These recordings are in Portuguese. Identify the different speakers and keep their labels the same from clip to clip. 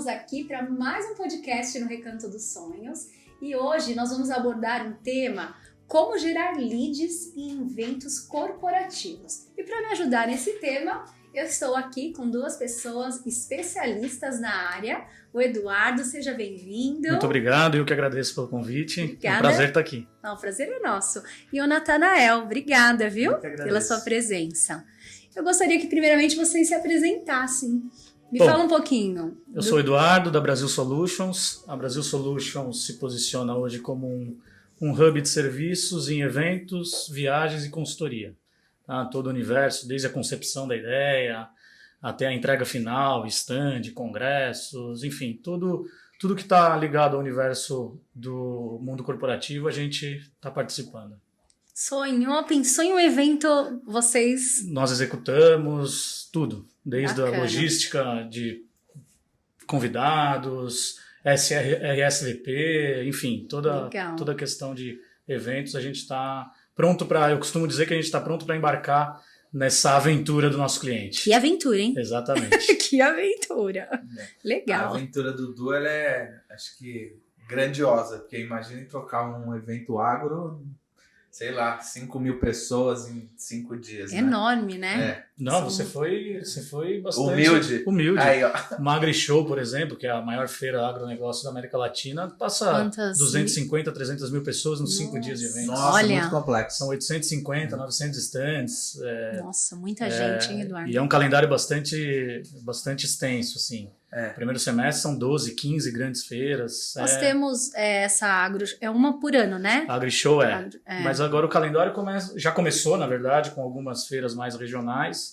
Speaker 1: estamos aqui para mais um podcast no Recanto dos Sonhos e hoje nós vamos abordar um tema: como gerar leads em eventos corporativos. E para me ajudar nesse tema, eu estou aqui com duas pessoas especialistas na área. O Eduardo, seja bem-vindo.
Speaker 2: Muito obrigado, eu que agradeço pelo convite.
Speaker 1: Obrigada.
Speaker 2: É um prazer estar aqui.
Speaker 1: O prazer é nosso. E o Natanael, obrigada, viu,
Speaker 2: Eu que agradeço.
Speaker 1: pela sua presença. Eu gostaria que primeiramente vocês se apresentassem. Me
Speaker 2: Bom,
Speaker 1: fala um pouquinho.
Speaker 2: Eu sou o Eduardo, da Brasil Solutions. A Brasil Solutions se posiciona hoje como um hub de serviços em eventos, viagens e consultoria. Tá? Todo o universo, desde a concepção da ideia até a entrega final, stand, congressos, enfim, tudo que está ligado ao universo do mundo corporativo, a gente está participando.
Speaker 1: Pensou em um evento, vocês...
Speaker 2: Nós executamos tudo, desde
Speaker 1: Bacana.
Speaker 2: a logística de convidados, RSVP, enfim, toda a questão de eventos, a gente está pronto para... Eu costumo dizer que a gente está pronto para embarcar nessa aventura do nosso cliente.
Speaker 1: Que aventura, hein?
Speaker 2: Exatamente.
Speaker 1: Que aventura. Legal.
Speaker 3: A aventura do Du, ela é, acho que, grandiosa, porque imagine tocar um evento agro, sei lá, 5.000 pessoas em 5 dias.
Speaker 1: É enorme, né?
Speaker 3: É.
Speaker 2: Não, você foi bastante
Speaker 3: Humilde. Aí, ó.
Speaker 2: Uma AgriShow, por exemplo, que é a maior feira agronegócio da América Latina, passa
Speaker 1: Quantas?
Speaker 2: 250, 300 mil pessoas nos 5 dias de evento.
Speaker 3: Nossa,
Speaker 1: Olha.
Speaker 3: muito complexo.
Speaker 2: São 850, 900 stands.
Speaker 1: Nossa, muita gente, hein, Eduardo?
Speaker 2: E é um calendário bastante extenso, assim.
Speaker 3: É.
Speaker 2: Primeiro semestre são 12, 15 grandes feiras.
Speaker 1: Nós temos essa agro... É uma por ano, né?
Speaker 2: A AgriShow
Speaker 1: É.
Speaker 2: Mas agora o calendário já começou, na verdade, com algumas feiras mais regionais,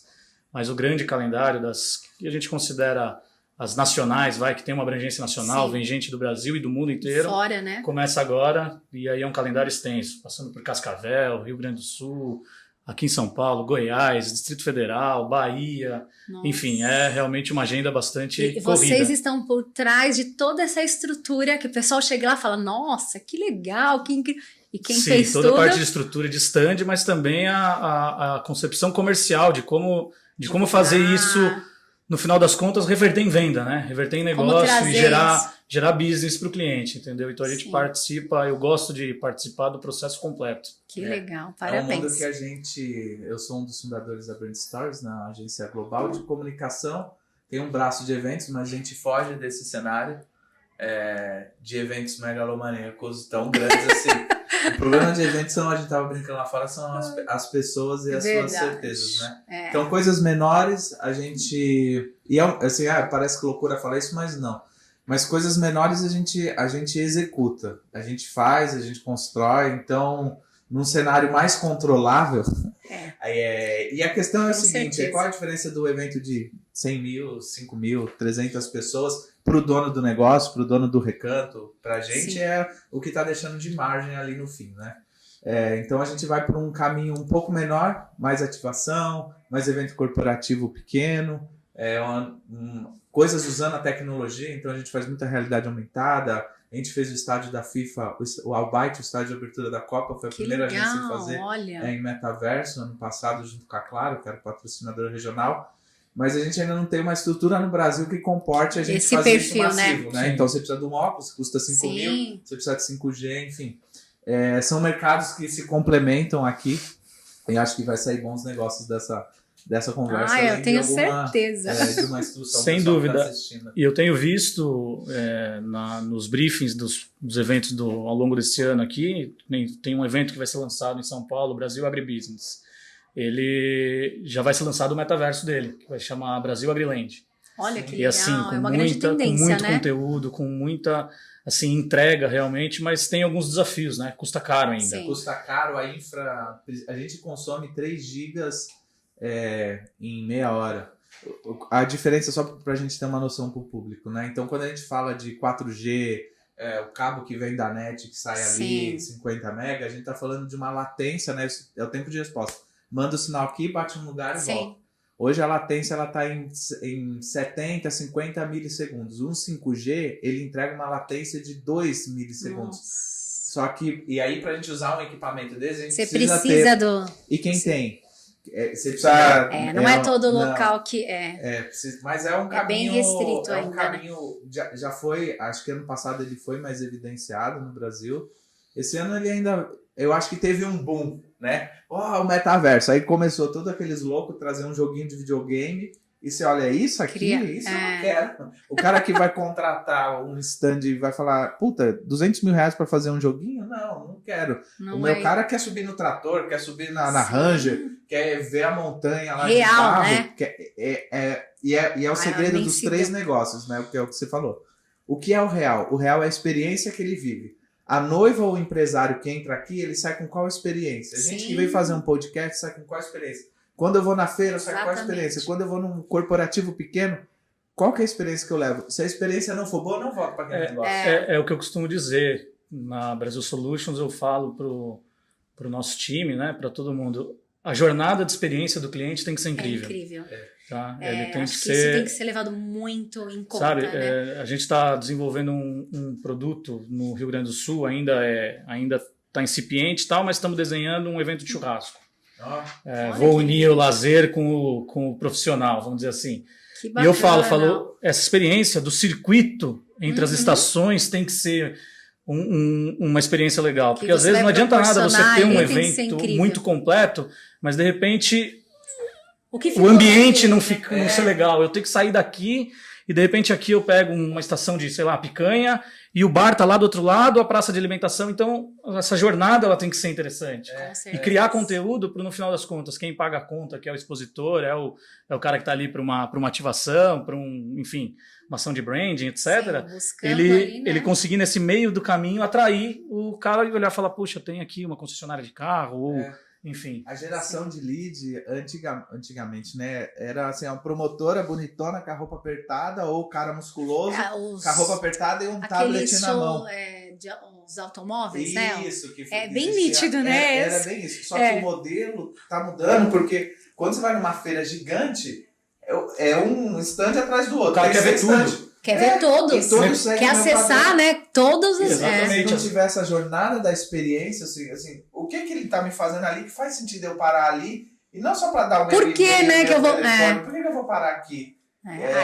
Speaker 2: mas o grande calendário das que a gente considera as nacionais, que tem uma abrangência nacional,
Speaker 1: Sim.
Speaker 2: vem gente do Brasil e do mundo inteiro.
Speaker 1: Fora, né?
Speaker 2: Começa agora, e aí é um calendário extenso, passando por Cascavel, Rio Grande do Sul, aqui em São Paulo, Goiás, Distrito Federal, Bahia,
Speaker 1: Nossa.
Speaker 2: enfim, é realmente uma agenda bastante
Speaker 1: E
Speaker 2: corrida.
Speaker 1: vocês estão por trás de toda essa estrutura que o pessoal chega lá e fala: nossa, que legal, que incrível. E quem
Speaker 2: Sim,
Speaker 1: fez
Speaker 2: toda
Speaker 1: tudo...
Speaker 2: a parte de estrutura de stand, mas também a concepção comercial de como fazer isso, no final das contas, reverter em venda, né? Reverter em negócio e gerar business para o cliente, entendeu? Então a gente
Speaker 1: Sim.
Speaker 2: participa, eu gosto de participar do processo completo.
Speaker 1: Que legal,
Speaker 3: É um
Speaker 1: parabéns.
Speaker 3: mundo que eu sou um dos fundadores da Brand Stories, na agência global de comunicação. Tem um braço de eventos, mas a gente foge desse cenário de eventos megalomaníacos tão grandes assim. O problema de eventos, a gente estava brincando lá fora, são as pessoas e as suas certezas, né?
Speaker 1: É.
Speaker 3: Então, coisas menores, a gente... E assim, parece que loucura falar isso, mas não. Mas coisas menores a gente executa. A gente faz, a gente constrói. Então, num cenário mais controlável... E a questão é a seguinte, qual a diferença do evento de 100 mil, 5 mil, 300 pessoas para o dono do negócio, para o dono do recanto? Para a gente
Speaker 1: Sim.
Speaker 3: é o que está deixando de margem ali no fim, né? Então a gente vai por um caminho um pouco menor, mais ativação, mais evento corporativo pequeno, coisas usando a tecnologia, então a gente faz muita realidade aumentada. A gente fez o estádio da FIFA, o Albaite, o estádio de abertura da Copa, foi a primeira agência a fazer em metaverso, ano passado, junto com a Claro, que era o patrocinador regional. Mas a gente ainda não tem uma estrutura no Brasil que comporte a gente
Speaker 1: esse
Speaker 3: fazer
Speaker 1: perfil,
Speaker 3: isso massivo, né?
Speaker 2: Sim.
Speaker 3: Então você precisa de um óculos, custa 5 mil, você precisa de 5G, enfim. São mercados que se complementam aqui e acho que vai sair bons negócios dessa conversa.
Speaker 1: Eu tenho certeza.
Speaker 3: De uma instrução.
Speaker 2: Sem dúvida.
Speaker 3: Tá assistindo.
Speaker 2: E eu tenho visto nos briefings dos eventos ao longo desse ano aqui, tem um evento que vai ser lançado em São Paulo, Brasil Agribusiness. Ele já vai ser lançado o metaverso dele, que vai chamar Brasil Agriland.
Speaker 1: Olha que legal,
Speaker 2: E assim,
Speaker 1: é uma grande tendência,
Speaker 2: com muito
Speaker 1: né?
Speaker 2: conteúdo, com muita entrega realmente, mas tem alguns desafios, né? Custa caro ainda.
Speaker 1: Sim.
Speaker 3: Custa caro, a gente consome 3 gigas em meia hora. A diferença, só para a gente ter uma noção para o público, né? Então, quando a gente fala de 4G, o cabo que vem da net, que sai ali 50 mega, a gente está falando de uma latência, né? É o tempo de resposta. Manda o sinal aqui, bate um lugar e volta. Hoje a latência está em 70, 50 milissegundos. Um 5G, ele entrega uma latência de 2 milissegundos.
Speaker 1: Nossa.
Speaker 3: Só que, e aí para a gente usar um equipamento desse, a gente
Speaker 1: Você
Speaker 3: precisa
Speaker 1: precisa
Speaker 3: ter... E quem tem? Você precisa...
Speaker 1: Não é todo local que é.
Speaker 3: Mas é um caminho...
Speaker 1: É bem restrito ainda,
Speaker 3: um caminho, né? Já foi, acho que ano passado ele foi mais evidenciado no Brasil. Esse ano ele ainda... Eu acho que teve um boom, né? O metaverso. Aí começou todos aqueles loucos trazer um joguinho de videogame. E você olha, isso aqui, isso eu não quero. O cara que vai contratar um stand e vai falar, puta, R$200.000 para fazer um joguinho? Não quero. O meu cara quer subir no trator, quer subir na Ranger, quer ver a montanha lá
Speaker 1: real,
Speaker 3: de carro.
Speaker 1: Né?
Speaker 3: E é o segredo dos 3 negócios, né? Que é o que você falou. O que é o real? O real é a experiência que ele vive. A noiva ou o empresário que entra aqui, ele sai com qual experiência? A gente que veio fazer um podcast sai com qual experiência? Quando eu vou na feira, eu saio com qual experiência? Quando eu vou num corporativo pequeno, qual que é a experiência que eu levo? Se a experiência não for boa, eu não volto para aquele negócio.
Speaker 2: É o que eu costumo dizer. Na Brasil Solutions eu falo pro nosso time, né, para todo mundo, a jornada de experiência do cliente tem que ser incrível.
Speaker 1: É incrível.
Speaker 2: Tá? Ele tem
Speaker 1: acho
Speaker 2: que
Speaker 1: que isso tem que ser levado muito em conta.
Speaker 2: Sabe,
Speaker 1: né?
Speaker 2: A gente está desenvolvendo um produto no Rio Grande do Sul, ainda está incipiente e tal, mas estamos desenhando um evento de churrasco. Vou unir o lazer com o profissional, vamos dizer assim.
Speaker 1: Que bacana,
Speaker 2: e eu falo, essa experiência do circuito entre as estações tem que ser uma experiência legal. Porque às vezes não adianta nada você ter um evento muito completo, mas de repente o ambiente não ser legal. Eu tenho que sair daqui e de repente aqui eu pego uma estação de, sei lá, picanha e o bar tá lá do outro lado, a praça de alimentação. Então essa jornada ela tem que ser interessante. E criar conteúdo para, no final das contas, quem paga a conta, que é o expositor, é o cara que está ali para uma ativação, para enfim, uma ação de branding, etc.
Speaker 1: Sim, ele
Speaker 2: conseguir nesse meio do caminho atrair o cara e olhar e falar, puxa, tem aqui uma concessionária de carro, ou enfim.
Speaker 3: A geração de lead antigamente, né? Era assim, uma promotora bonitona com a roupa apertada, ou o cara musculoso com a roupa apertada e um tablet na mão.
Speaker 1: Os automóveis,
Speaker 3: isso,
Speaker 1: né?
Speaker 3: Que
Speaker 1: bem nítido, né?
Speaker 3: Era bem isso. Só que o modelo tá mudando, porque quando você vai numa feira gigante, é um stand atrás do outro.
Speaker 2: O cara quer ver tudo.
Speaker 1: Quer ver todos. Quer acessar, né? Todos os...
Speaker 3: Exatamente. Se não tiver essa jornada da experiência, assim, o que ele tá me fazendo ali que faz sentido eu parar ali, e não só para dar o meu
Speaker 1: Por que, né, que eu vou...
Speaker 3: Por que eu vou parar aqui?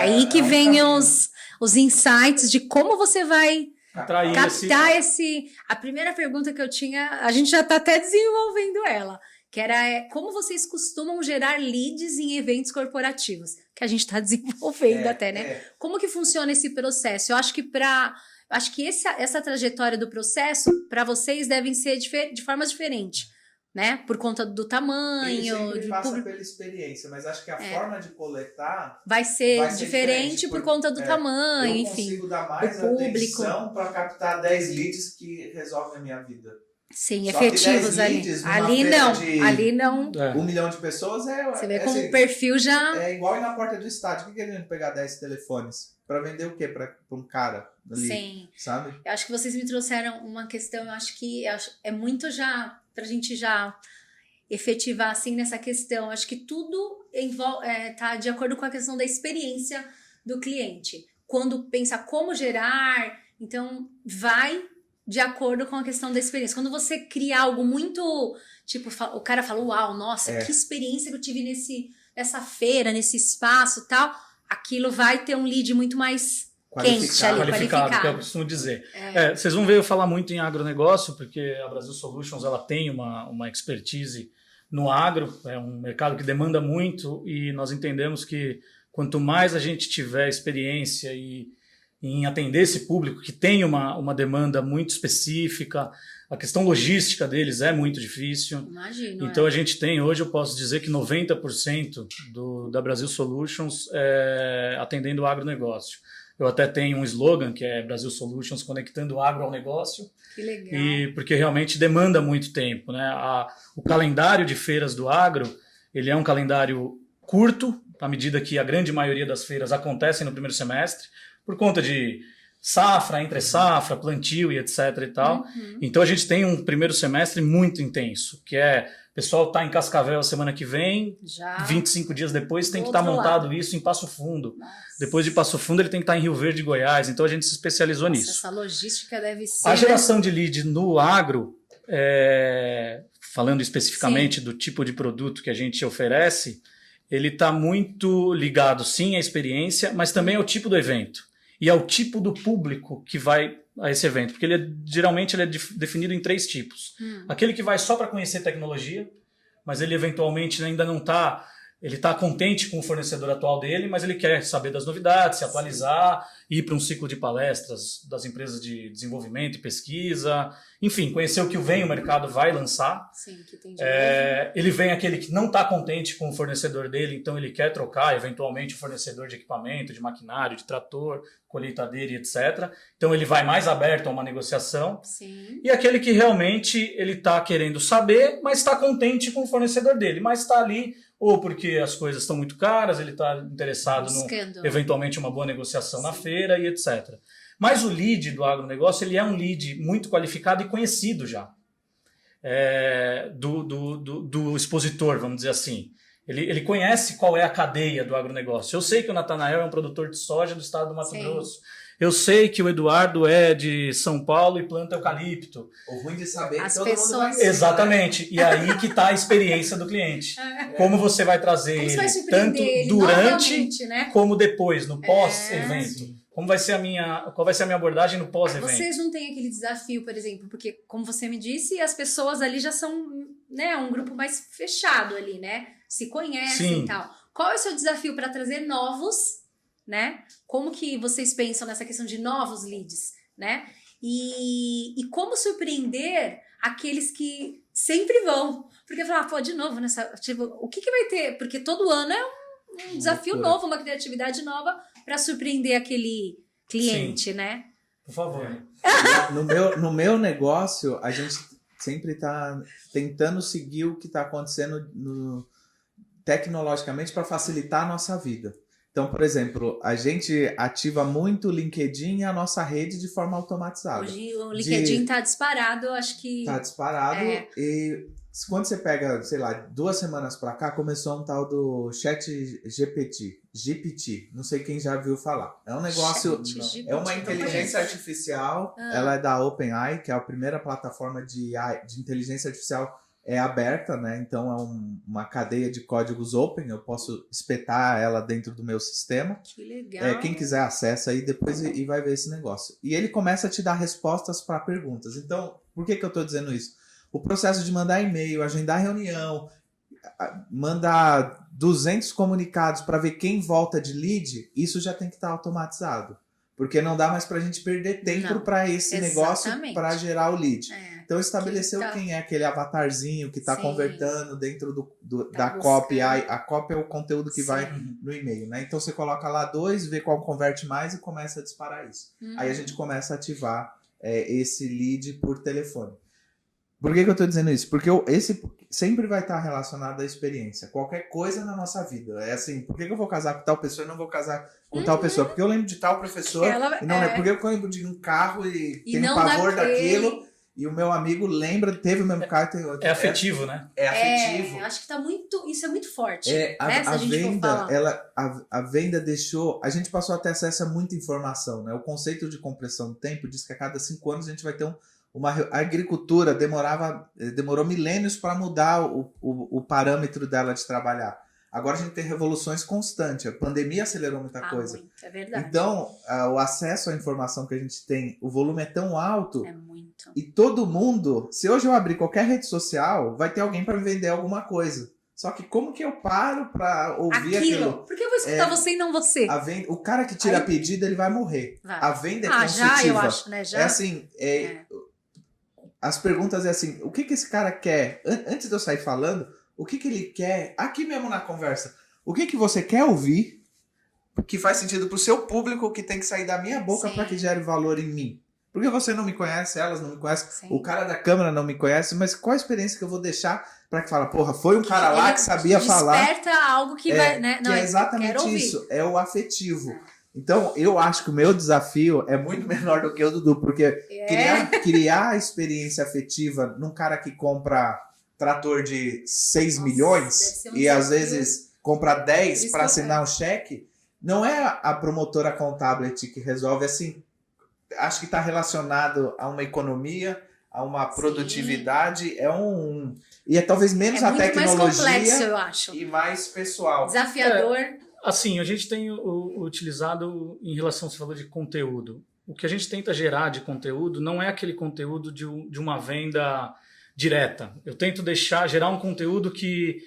Speaker 1: Aí que vem os insights de como você vai captar esse... A primeira pergunta que eu tinha, a gente já tá até desenvolvendo ela, que era como vocês costumam gerar leads em eventos corporativos, que a gente está desenvolvendo até, né? Como que funciona esse processo? Eu acho que essa trajetória do processo, para vocês, devem ser de formas diferentes, né? Por conta do tamanho...
Speaker 3: Sempre passa pela experiência, mas acho que a forma de coletar...
Speaker 1: Vai ser diferente por conta do tamanho, enfim.
Speaker 3: Eu consigo dar mais atenção para captar 10 leads que resolvem a minha vida.
Speaker 1: Sim,
Speaker 3: só
Speaker 1: efetivos ali. Ali não.
Speaker 3: 1 milhão de pessoas
Speaker 1: Você vê como o perfil já...
Speaker 3: É igual ir na porta do estádio. Por que ele pegar 10 telefones? Para vender o quê? Para um cara ali,
Speaker 1: sim.
Speaker 3: Sabe?
Speaker 1: Eu acho que vocês me trouxeram uma questão, eu acho que é muito já... Pra gente já efetivar assim nessa questão. Eu acho que tudo tá de acordo com a questão da experiência do cliente. Quando pensa como gerar, então vai... de acordo com a questão da experiência. Quando você cria algo muito... Tipo, o cara fala, uau, nossa, que experiência que eu tive nessa feira, nesse espaço e tal. Aquilo vai ter um lead muito mais quente ali, qualificado.
Speaker 2: Que eu costumo dizer. Vocês vão ver eu falar muito em agronegócio, porque a Brasil Solutions ela tem uma expertise no agro. É um mercado que demanda muito e nós entendemos que quanto mais a gente tiver experiência em atender esse público que tem uma demanda muito específica, a questão logística deles é muito difícil.
Speaker 1: Imagino.
Speaker 2: Então a gente tem, hoje eu posso dizer que 90% da Brasil Solutions é atendendo o agronegócio. Eu até tenho um slogan que é Brasil Solutions conectando o agro ao negócio.
Speaker 1: Que legal.
Speaker 2: Porque realmente demanda muito tempo, né? O calendário de feiras do agro, ele é um calendário curto, à medida que a grande maioria das feiras acontecem no primeiro semestre, por conta de safra, entre safra, plantio e etc e tal. Então a gente tem um primeiro semestre muito intenso, que o pessoal tá em Cascavel a semana que vem, 25 dias depois tem que estar montado isso em Passo Fundo. Nossa. Depois de Passo Fundo ele tem que estar em Rio Verde, Goiás. Então a gente se especializou nisso.
Speaker 1: Essa logística deve ser...
Speaker 2: A geração de lead no agro falando especificamente do tipo de produto que a gente oferece, ele está muito ligado, sim, à experiência, mas também ao tipo do evento e ao tipo do público que vai a esse evento, porque geralmente ele é definido em 3 tipos. Aquele que vai só para conhecer tecnologia, mas ele eventualmente ainda não está... Ele está contente com o fornecedor atual dele, mas ele quer saber das novidades, se atualizar, ir para um ciclo de palestras das empresas de desenvolvimento e pesquisa, enfim, conhecer o que o mercado vai lançar.
Speaker 1: Sim, que tem
Speaker 2: ele vem aquele que não está contente com o fornecedor dele, então ele quer trocar, eventualmente, o fornecedor de equipamento, de maquinário, de trator, colheitadeira e etc. Então ele vai mais aberto a uma negociação.
Speaker 1: Sim.
Speaker 2: E aquele que realmente ele está querendo saber, mas está contente com o fornecedor dele, mas está ali ou porque as coisas estão muito caras, ele está interessado no eventualmente uma boa negociação na feira e etc. Mas o lead do agronegócio, ele é um lead muito qualificado e conhecido já do expositor, vamos dizer assim. Ele conhece qual é a cadeia do agronegócio. Eu sei que o Natanael é um produtor de soja do estado do Mato Grosso. Eu sei que o Eduardo é de São Paulo e planta eucalipto.
Speaker 3: O ruim de saber
Speaker 1: as
Speaker 3: que todo
Speaker 1: pessoas...
Speaker 3: mundo vai ser,
Speaker 2: exatamente. Né? E aí que está a experiência do cliente. Como você vai trazer ele tanto durante, né? Como depois, no pós-evento. Qual vai ser a minha abordagem no pós-evento?
Speaker 1: Vocês não têm aquele desafio, por exemplo, porque, como você me disse, as pessoas ali já são, né, um grupo mais fechado ali, né? Se conhecem e tal. Qual é o seu desafio para trazer novos, né? Como que vocês pensam nessa questão de novos leads, né? E como surpreender aqueles que sempre vão? Porque falar, pô, de novo, tipo, o que vai ter? Porque todo ano é um desafio novo, uma criatividade nova para surpreender aquele cliente, né?
Speaker 2: Por favor.
Speaker 3: No meu negócio, a gente sempre está tentando seguir o que está acontecendo tecnologicamente para facilitar a nossa vida. Então, por exemplo, a gente ativa muito o LinkedIn e a nossa rede de forma automatizada.
Speaker 1: Hoje o LinkedIn está disparado, eu acho que...
Speaker 3: Está disparado e quando você pega, sei lá, 2 semanas para cá, começou um tal do Chat GPT, não sei quem já viu falar. É um negócio, é uma inteligência artificial, ela é da OpenAI, que é a primeira plataforma de inteligência artificial aberta, né? Então é uma cadeia de códigos open, eu posso espetar ela dentro do meu sistema.
Speaker 1: Que legal.
Speaker 3: Quem quiser acessa aí depois e vai ver esse negócio. E ele começa a te dar respostas para perguntas. Então, por que eu estou dizendo isso? O processo de mandar e-mail, agendar reunião, mandar 200 comunicados para ver quem volta de lead, isso já tem que estar automatizado. Porque não dá mais para a gente perder tempo para esse negócio para gerar o lead. Então, estabeleceu quem é aquele avatarzinho que está convertendo dentro da copy. A copy é o conteúdo que vai no e-mail, né? Então, você coloca lá 2, vê qual converte mais e começa a disparar isso. Aí a gente começa a ativar esse lead por telefone. Por que eu estou dizendo isso? Porque esse sempre vai estar relacionado à experiência. Qualquer coisa na nossa vida. É assim, por que eu vou casar com tal pessoa e não vou casar com tal pessoa? Porque eu lembro de tal professor e não é porque eu lembro de um carro e tenho pavor daquilo e o meu amigo teve o mesmo carro.
Speaker 2: É afetivo, né?
Speaker 3: É afetivo.
Speaker 1: Acho que tá muito, isso é muito forte.
Speaker 3: A venda deixou... A gente passou a ter acesso a muita informação, né? O conceito de compressão do tempo diz que a cada 5 anos a gente vai ter a agricultura demorou milênios para mudar o parâmetro dela de trabalhar. Agora a gente tem revoluções constantes. A pandemia acelerou muita coisa.
Speaker 1: Muito, é verdade.
Speaker 3: Então, o acesso à informação que a gente tem, o volume é tão alto.
Speaker 1: É muito.
Speaker 3: E todo mundo, se hoje eu abrir qualquer rede social, vai ter alguém para me vender alguma coisa. Só que como que eu paro para ouvir aquilo?
Speaker 1: Por que eu vou escutar você e não você?
Speaker 3: O cara que tira pedido, ele vai morrer. A venda é consultiva.
Speaker 1: Já, eu acho, né? Já.
Speaker 3: É assim... As perguntas é assim, o que esse cara quer? Antes de eu sair falando, o que ele quer? Aqui mesmo na conversa, o que você quer ouvir que faz sentido pro seu público, que tem que sair da minha boca para que gere valor em mim? Porque você não me conhece, elas não me conhecem, o cara da câmera não me conhece, mas qual a experiência que eu vou deixar para que fala, porra, foi um cara lá que sabia falar.
Speaker 1: Desperta algo que vai, né?
Speaker 3: Não, que é exatamente isso, é o afetivo. Então, eu acho que o meu desafio é muito menor do que o do Dudu, porque criar a experiência afetiva num cara que compra trator de 6 milhões e às vezes compra 10 para assinar um cheque, não é a promotora contábil que resolve, assim, acho que está relacionado a uma economia, a uma produtividade, E é talvez menos a
Speaker 1: muito mais
Speaker 3: tecnologia
Speaker 1: complexo, eu acho.
Speaker 3: e mais pessoal.
Speaker 1: Desafiador.
Speaker 2: Assim, a gente tem utilizado em relação, você falou de conteúdo. O que a gente tenta gerar de conteúdo não é aquele conteúdo de uma venda direta. Eu tento gerar um conteúdo que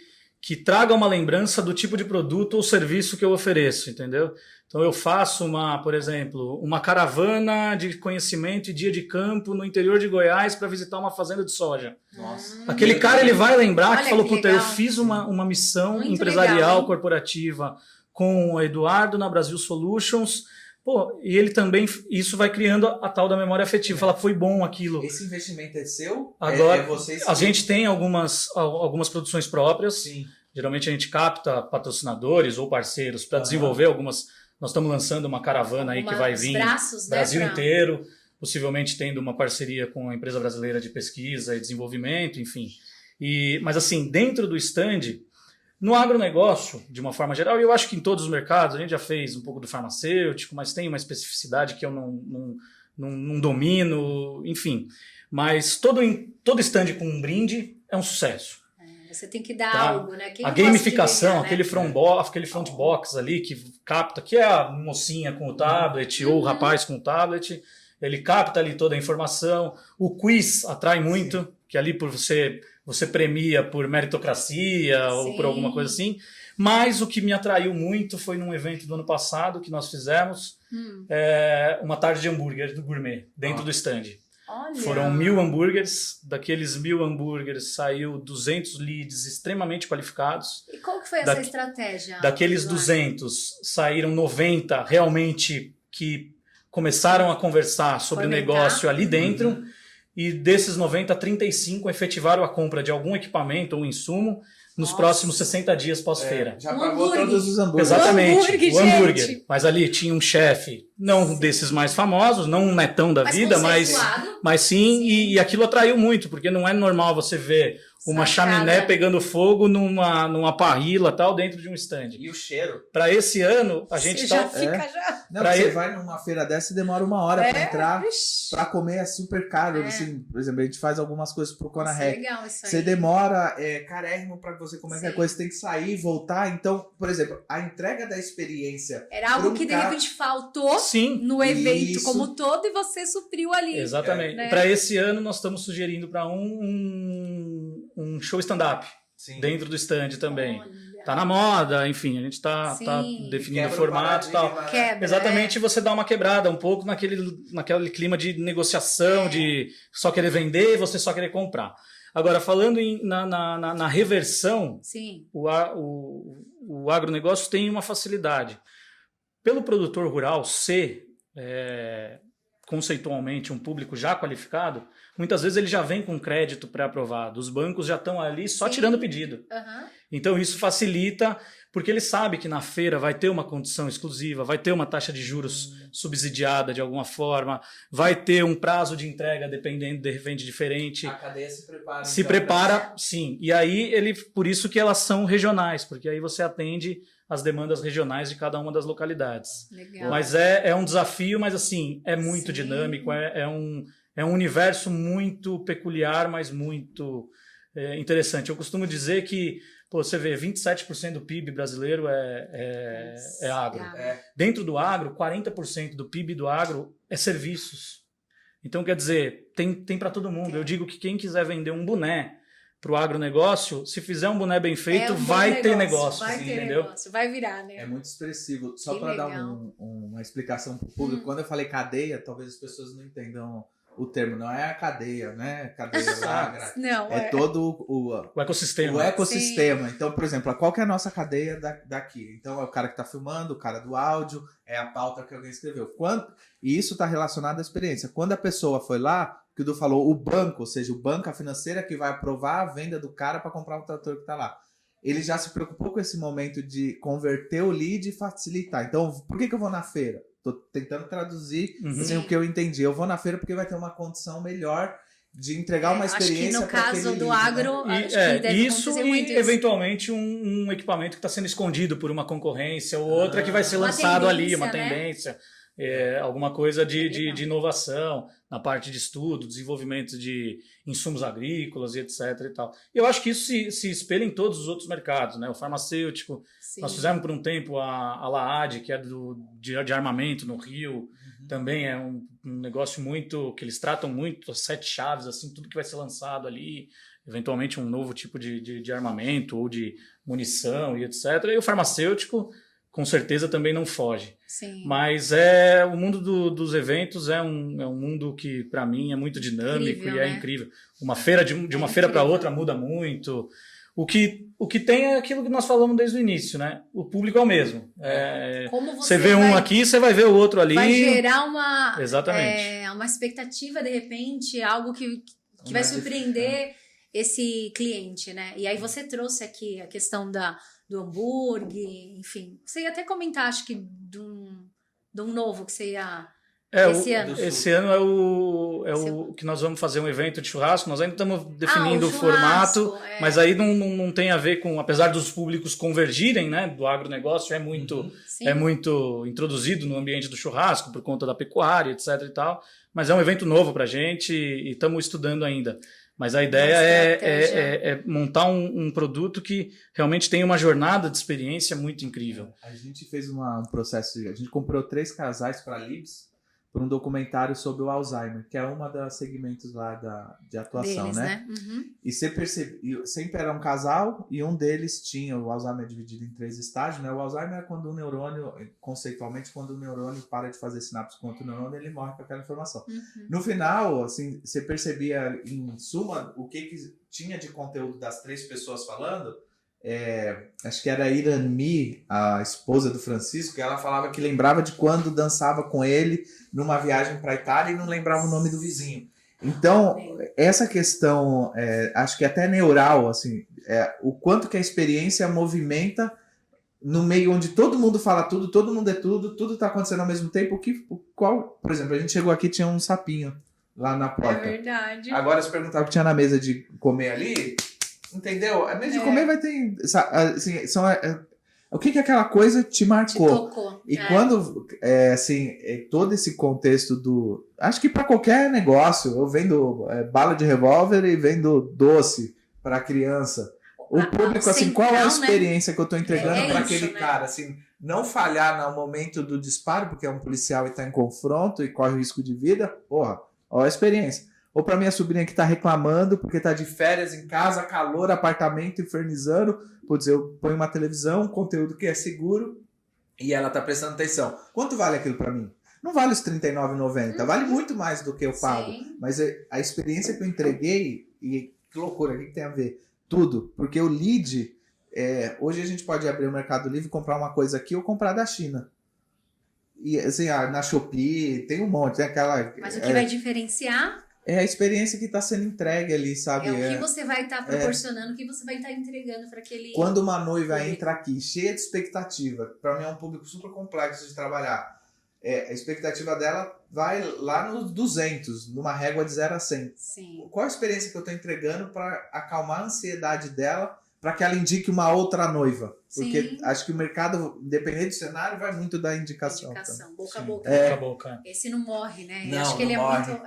Speaker 2: traga uma lembrança do tipo de produto ou serviço que eu ofereço, entendeu? Então eu faço por exemplo, uma caravana de conhecimento e dia de campo no interior de Goiás para visitar uma fazenda de soja.
Speaker 3: Nossa.
Speaker 2: Aquele cara, ele vai lembrar
Speaker 1: Olha
Speaker 2: que falou,
Speaker 1: que
Speaker 2: puta, eu
Speaker 1: legal.
Speaker 2: fiz uma missão
Speaker 1: Muito
Speaker 2: empresarial,
Speaker 1: legal, hein?
Speaker 2: corporativa com o Eduardo na Brasil Solutions. Pô, e ele também, isso vai criando a tal da memória afetiva. Fala, foi bom aquilo.
Speaker 3: Esse investimento é seu?
Speaker 2: Agora,
Speaker 3: vocês
Speaker 2: a gente tem algumas produções próprias.
Speaker 3: Sim.
Speaker 2: Geralmente a gente capta patrocinadores ou parceiros para desenvolver algumas. Nós estamos lançando uma caravana aí que vai vir
Speaker 1: Braços,
Speaker 2: Brasil
Speaker 1: né,
Speaker 2: inteiro, possivelmente tendo uma parceria com a empresa brasileira de pesquisa e desenvolvimento, enfim. Mas assim, dentro do stand, no agronegócio, de uma forma geral, e eu acho que em todos os mercados, a gente já fez um pouco do farmacêutico, mas tem uma especificidade que eu não domino, enfim. Mas todo stand com um brinde é um sucesso.
Speaker 1: Você tem que dar
Speaker 2: Tá?
Speaker 1: algo, né? Quem
Speaker 2: A
Speaker 1: gosta de
Speaker 2: gamificação,
Speaker 1: ganhar, né?
Speaker 2: aquele front box ali que capta, que é a mocinha com o tablet ou o rapaz com o tablet, ele capta ali toda a informação. O quiz atrai muito, que ali por você premia por meritocracia ou por alguma coisa assim. Mas o que me atraiu muito foi num evento do ano passado que nós fizemos, uma tarde de hambúrguer do gourmet dentro do stand.
Speaker 1: Olha.
Speaker 2: Foram 1.000 hambúrgueres, daqueles 1.000 hambúrgueres saiu 200 leads extremamente qualificados.
Speaker 1: E qual que foi essa estratégia?
Speaker 2: Daqueles
Speaker 1: Eduardo?
Speaker 2: 200, saíram 90 realmente que começaram a conversar sobre o negócio ali dentro. E desses 90, 35 efetivaram a compra de algum equipamento ou insumo nos próximos 60 dias pós-feira.
Speaker 3: Já pagou todos os hambúrgueres.
Speaker 2: Exatamente,
Speaker 1: o hambúrguer.
Speaker 2: Gente. Mas ali tinha um chefe, não desses mais famosos, não um netão da vida, mas sim. E aquilo atraiu muito, porque não é normal você ver uma chaminé pegando fogo numa parrila tal dentro de um stand.
Speaker 3: E o cheiro?
Speaker 2: Para esse ano, a gente
Speaker 1: já fica.
Speaker 3: Não, você vai numa feira dessa e demora 1 hora para entrar. Para comer é super caro. Assim, por exemplo, a gente faz algumas coisas pro Conarec.
Speaker 1: Legal isso aí.
Speaker 3: Você demora carérrimo para você comer qualquer coisa, você tem que sair e voltar. Então, por exemplo, a entrega da experiência...
Speaker 1: Era algo que de repente faltou no evento como todo e você supriu ali.
Speaker 2: Exatamente. Né? Para esse ano, nós estamos sugerindo para um show stand-up dentro do stand também.
Speaker 1: Olha.
Speaker 2: Tá na moda, enfim, a gente tá definindo o formato e tal. Exatamente, você dá uma quebrada um pouco naquele clima de negociação, de só querer vender e você só querer comprar. Agora, falando na reversão, o agronegócio tem uma facilidade. Pelo produtor rural ser conceitualmente um público já qualificado, muitas vezes ele já vem com crédito pré-aprovado. Os bancos já estão ali só tirando pedido. Então isso facilita, porque ele sabe que na feira vai ter uma condição exclusiva, vai ter uma taxa de juros subsidiada de alguma forma, vai ter um prazo de entrega dependendo, de repente, diferente.
Speaker 3: A cadeia se prepara.
Speaker 2: Se prepara, sim. E aí, por isso que elas são regionais, porque aí você atende as demandas regionais de cada uma das localidades.
Speaker 1: Legal.
Speaker 2: Mas é um desafio, mas assim, é muito dinâmico, é um universo muito peculiar, mas muito interessante. Eu costumo dizer que, você vê, 27% do PIB brasileiro é agro. Dentro do agro, 40% do PIB do agro é serviços. Então, quer dizer, tem para todo mundo. Eu digo que quem quiser vender um boné para o agronegócio, se fizer um boné bem feito, vai ter negócio.
Speaker 1: Vai ter negócio, vai virar, né?
Speaker 3: É muito expressivo. Só para dar uma explicação para o público, quando eu falei cadeia, talvez as pessoas não entendam o termo. Não é a cadeia, né? Cadeia lá.
Speaker 1: Não,
Speaker 3: é todo o ecossistema. O ecossistema. Sim. Então, por exemplo, qual que é a nossa cadeia daqui? Então, é o cara que está filmando, o cara do áudio, é a pauta que alguém escreveu. E isso está relacionado à experiência. Quando a pessoa foi lá, que o Du falou, o banco, ou seja, o banco, a financeira que vai aprovar a venda do cara para comprar o trator que está lá. Ele já se preocupou com esse momento de converter o lead e facilitar. Então, por que eu vou na feira? Estou tentando traduzir assim, o que eu entendi. Eu vou na feira porque vai ter uma condição melhor de entregar uma experiência para aquele
Speaker 1: no caso do
Speaker 3: lead,
Speaker 1: agro,
Speaker 3: né?
Speaker 1: acho que deve
Speaker 2: isso e
Speaker 1: muito
Speaker 2: eventualmente um equipamento que está sendo escondido por uma concorrência ou outra que vai ser lançado ali, uma tendência. alguma coisa de inovação na parte de estudo, desenvolvimento de insumos agrícolas e etc. E tal. E eu acho que isso se espelha em todos os outros mercados, né? O farmacêutico,
Speaker 1: Sim.
Speaker 2: nós fizemos por um tempo a LAAD, que é de armamento no Rio, também é um negócio muito, que eles tratam muito, as 7 chaves, assim, tudo que vai ser lançado ali, eventualmente um novo tipo de armamento ou de munição e etc. E o farmacêutico, com certeza, também não foge.
Speaker 1: Sim.
Speaker 2: Mas o mundo dos eventos é um mundo que, para mim, é muito dinâmico
Speaker 1: Incrível,
Speaker 2: e é
Speaker 1: né?
Speaker 2: incrível. Uma feira de uma feira para outra muda muito. O que tem é aquilo que nós falamos desde o início, né? O público é o mesmo.
Speaker 1: Como
Speaker 2: Você vê um aqui, você vai ver o outro ali.
Speaker 1: Vai gerar uma,
Speaker 2: Exatamente.
Speaker 1: uma expectativa, de repente, algo que vai surpreender esse cliente, né? E aí você trouxe aqui a questão do hambúrguer, enfim. Você ia até comentar, acho que, de um novo que você ia... esse ano.
Speaker 2: Esse ano é o que nós vamos fazer um evento de churrasco. Nós ainda estamos definindo o formato, mas aí não tem a ver com, apesar dos públicos convergirem, né, do agronegócio, é muito introduzido no ambiente do churrasco por conta da pecuária, etc. e tal. Mas é um evento novo para a gente e estamos estudando ainda. Mas a ideia é montar um produto que realmente tenha uma jornada de experiência muito incrível.
Speaker 3: A gente fez um processo, a gente comprou 3 casais para a Libs, por um documentário sobre o Alzheimer, que é uma das segmentos lá de atuação,
Speaker 1: deles,
Speaker 3: né?
Speaker 1: Uhum.
Speaker 3: E você percebe, sempre era um casal e um deles tinha o Alzheimer dividido em 3 estágios, né? O Alzheimer é quando o neurônio, conceitualmente, quando o neurônio para de fazer sinapse com outro neurônio, ele morre com aquela informação.
Speaker 1: Uhum.
Speaker 3: No final, assim, você percebia, em suma, o que tinha de conteúdo das 3 pessoas falando. Acho que era a Irani, a esposa do Francisco, que ela falava que lembrava de quando dançava com ele numa viagem para a Itália e não lembrava o nome do vizinho. Então, essa questão, acho que até neural, assim, o quanto que a experiência movimenta no meio onde todo mundo fala tudo, todo mundo é tudo está acontecendo ao mesmo tempo. Por exemplo, a gente chegou aqui, tinha um sapinho lá na porta.
Speaker 1: É verdade.
Speaker 3: Agora, se perguntar o que tinha na mesa de comer ali... Entendeu? A mesa de comer vai ter... Assim, o que aquela coisa te marcou?
Speaker 1: Te tocou.
Speaker 3: E quando, todo esse contexto do... Acho que para qualquer negócio, eu vendo bala de revólver e vendo doce para criança. O público, assim, qual é a experiência que eu estou entregando para aquele cara? Assim, não falhar no momento do disparo, porque é um policial e está em confronto e corre risco de vida. Porra, olha a experiência. Ou para minha sobrinha que está reclamando porque está de férias em casa, calor, apartamento, infernizando. Putz, eu ponho uma televisão, um conteúdo que é seguro e ela está prestando atenção. Quanto vale aquilo para mim? Não vale os R$39,90, vale muito mais do que eu pago.
Speaker 1: Sim.
Speaker 3: Mas a experiência que eu entreguei, e que loucura, o que tem a ver? Tudo. Porque o lead, hoje a gente pode abrir o Mercado Livre, comprar uma coisa aqui ou comprar da China. E assim, na Shopee, tem um monte. Tem aquela,
Speaker 1: mas o que vai diferenciar...
Speaker 3: é a experiência que está sendo entregue ali, sabe?
Speaker 1: É o que você vai estar proporcionando, o que você vai estar entregando para aquele...
Speaker 3: Quando uma noiva entra aqui cheia de expectativa, para mim é um público super complexo de trabalhar, a expectativa dela vai lá nos 200, numa régua de 0 a 100.
Speaker 1: Sim.
Speaker 3: Qual a experiência que eu estou entregando para acalmar a ansiedade dela, para que ela indique uma outra noiva? Porque
Speaker 1: Sim.
Speaker 3: acho que o mercado, independente do cenário, vai muito da indicação.
Speaker 1: Boca a boca.
Speaker 2: Boca a boca.
Speaker 1: Esse não morre, né?
Speaker 3: Não,
Speaker 1: acho que ele
Speaker 3: não morre.
Speaker 1: muito...